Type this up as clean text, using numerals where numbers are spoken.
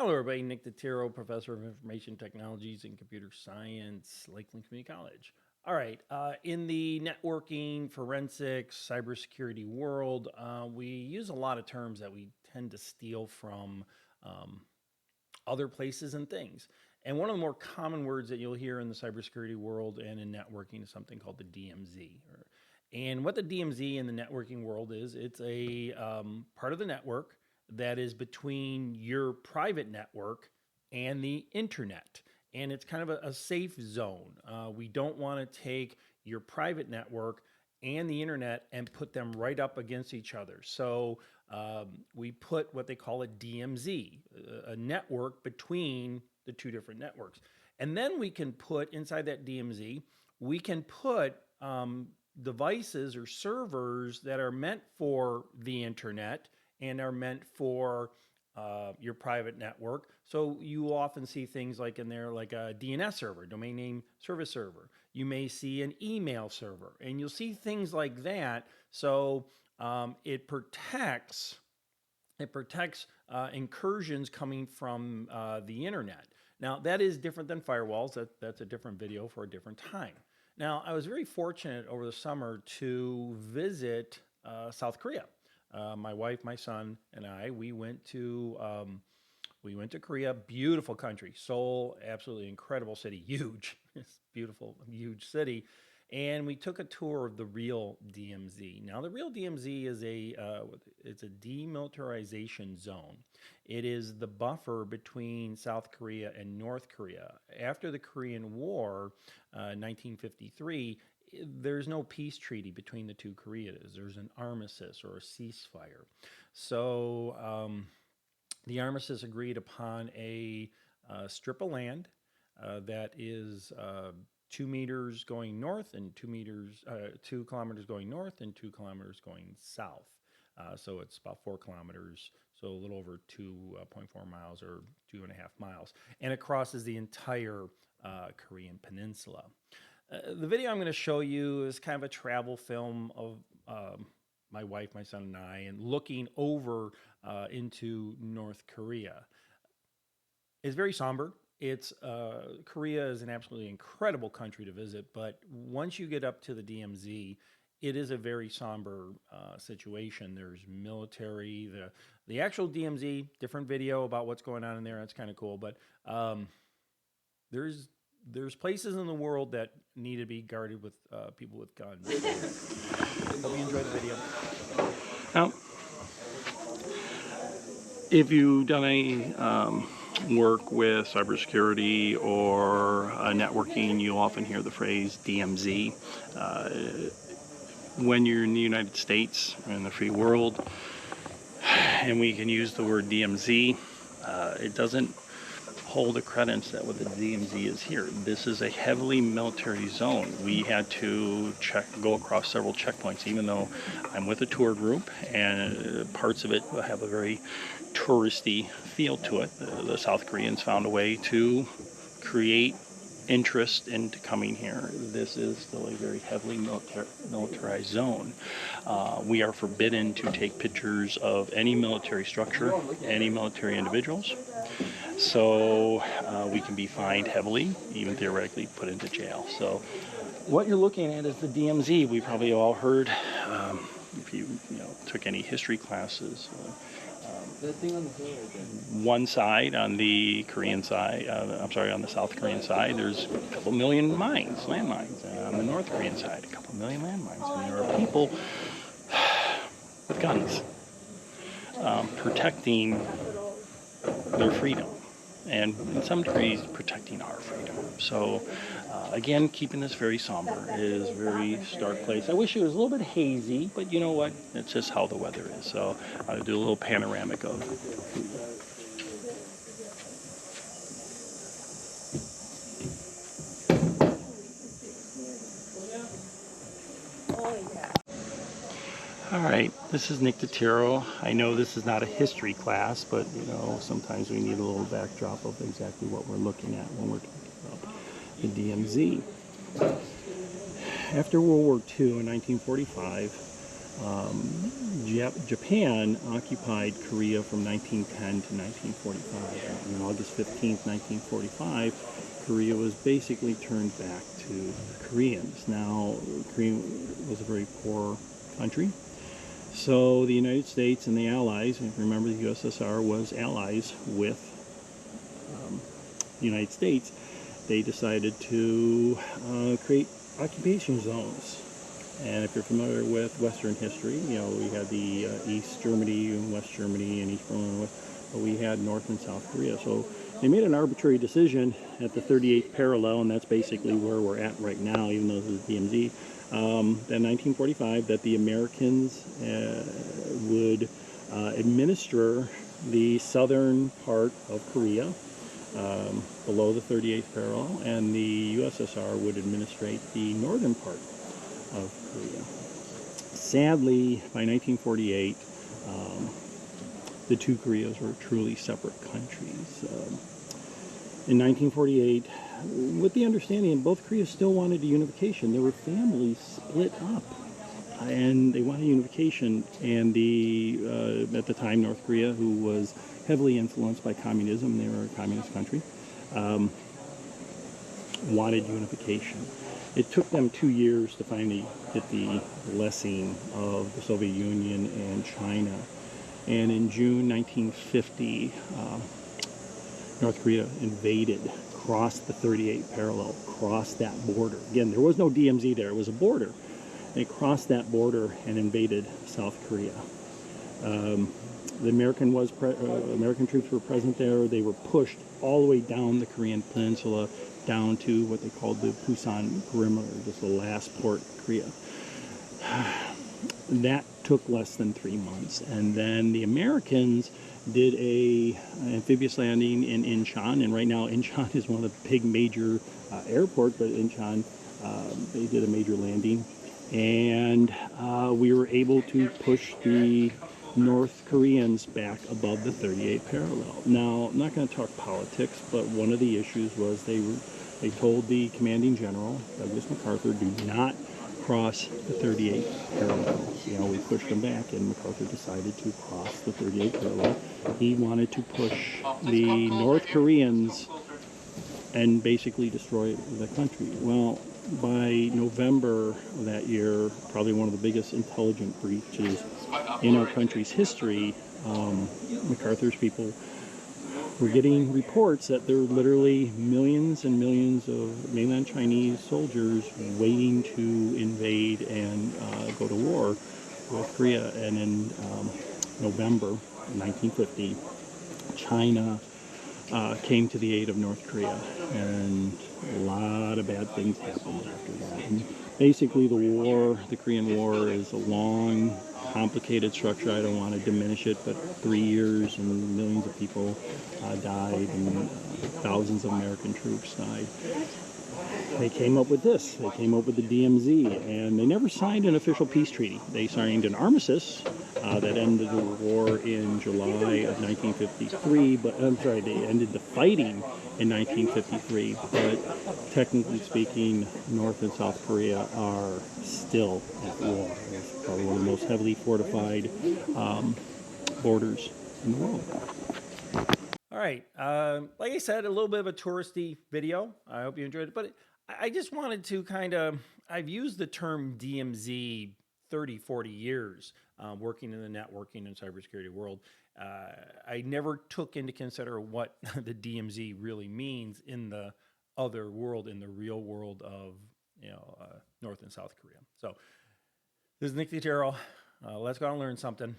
Hello, everybody. Nick DeTiro, Professor of Information Technologies and Computer Science, Lakeland Community College. All right. In the networking, forensics, cybersecurity world, we use a lot of terms that we tend to steal from other places and things. And one of the more common words that you'll hear in the cybersecurity world and in networking is something called the DMZ. And what the DMZ in the networking world is, it's a part of the network that is between your private network and the internet. And it's kind of a safe zone. We don't want to take your private network and the internet and put them right up against each other. So we put what they call a DMZ, a network between the two different networks. And then we can put inside that DMZ, we can put devices or servers that are meant for the internet and are meant for your private network. So you will often see things like in there, like a DNS server, domain name service server. You may see an email server, and you'll see things like that. So it protects incursions coming from the internet. Now that is different than firewalls. That's a different video for a different time. Now I was very fortunate over the summer to visit South Korea. My wife, my son, and I, we went to Korea. Beautiful country, Seoul, absolutely incredible city, huge, it's beautiful, huge city, and we took a tour of the real DMZ. Now, the real DMZ is it's a demilitarization zone. It is the buffer between South Korea and North Korea. After the Korean War, 1953. There's no peace treaty between the two Koreas. There's an armistice or a ceasefire. So the armistice agreed upon a strip of land that is 2 meters going north and 2 kilometers going north and 2 kilometers going south. So it's about 4 kilometers, so a little over 2.4 miles or 2.5 miles. And it crosses the entire Korean peninsula. The video I'm going to show you is kind of a travel film of my wife, my son, and I, and looking over into North Korea. It's very somber. Korea is an absolutely incredible country to visit, but once you get up to the DMZ, it is a very somber situation. There's military, the actual DMZ, different video about what's going on in there. That's kind of cool, but there's places in the world that need to be guarded with people with guns. Hope you enjoy the video. Now, if you've done any work with cybersecurity or networking, you often hear the phrase DMZ. When you're in the United States, in the free world, and we can use the word DMZ, it doesn't hold the credence that what the DMZ is here. This is a heavily military zone. We had to go across several checkpoints, even though I'm with a tour group and parts of it have a very touristy feel to it. The South Koreans found a way to create interest into coming here. This is still a very heavily militarized zone. We are forbidden to take pictures of any military structure, any military individuals. So we can be fined heavily, even theoretically put into jail. So what you're looking at is the DMZ. We probably all heard, if you took any history classes, one side on the Korean side, on the South Korean side, there's a couple million landmines. On the North Korean side, a couple million landmines. And there are people with guns protecting their freedom, and in some degrees protecting our freedom. So again, keeping this very somber. It is a very stark place. I wish it was a little bit hazy, but you know what? It's just how the weather is. So I'll do a little panoramic of All right, this is Nick DeTiro. I know this is not a history class, but sometimes we need a little backdrop of exactly what we're looking at when we're talking about the DMZ. After World War II in 1945, Japan occupied Korea from 1910 to 1945. On August 15th, 1945, Korea was basically turned back to the Koreans. Now, Korea was a very poor country, so the United States and the Allies, and remember the USSR was allies with the United States, they decided to create occupation zones. And if you're familiar with Western history, you know, we had the East Germany and West Germany and East Berlin, but we had North and South Korea. So they made an arbitrary decision at the 38th parallel, and that's basically where we're at right now, even though this is DMZ, in 1945, that the Americans would administer the southern part of Korea, below the 38th parallel, and the USSR would administrate the northern part of Korea. Sadly, by 1948, the two Koreas were truly separate countries. In 1948, with the understanding that both Koreas still wanted a unification, there were families split up, and they wanted unification. And at the time, North Korea, who was heavily influenced by communism, they were a communist country, wanted unification. It took them 2 years to finally get the blessing of the Soviet Union and China. And in June 1950, North Korea invaded, crossed the 38th parallel, crossed that border. Again, there was no DMZ there, it was a border. They crossed that border and invaded South Korea. The American troops were present there. They were pushed all the way down the Korean peninsula, down to what they called the Busan perimeter, just the last port of Korea. That took less than 3 months, and then the Americans did a amphibious landing in Incheon, and right now Incheon is one of the big major airports, but Incheon, they did a major landing, and we were able to push the North Koreans back above the 38th parallel. Now, I'm not going to talk politics, but one of the issues was they told the commanding general, Douglas MacArthur, do not cross the 38th parallel. You know, we pushed them back, and MacArthur decided to cross the 38th parallel. He wanted to push the North Koreans and basically destroy the country. Well, by November of that year, probably one of the biggest intelligence breaches in our country's history, MacArthur's people were getting reports that there were literally millions and millions of mainland Chinese soldiers waiting to invade and go to war with Korea. And in November 1950, China came to the aid of North Korea, and a lot of bad things happened after that. And basically, the Korean War, is a long, complicated structure. I don't want to diminish it, but 3 years and millions of people died, and thousands of American troops died. They came up with this. They came up with the DMZ, and they never signed an official peace treaty. They signed an armistice that ended the war in July of 1953, but I'm sorry, they ended the fighting in 1953, but technically speaking, North and South Korea are still at war. It's probably one of the most heavily fortified borders in the world. All right. Like I said, a little bit of a touristy video. I hope you enjoyed it. But I just wanted to I've used the term DMZ 30, 40 years working in the networking and cybersecurity world. I never took into consider what the DMZ really means in the other world, in the real world of North and South Korea. So this is Nick Titero. Let's go out and learn something.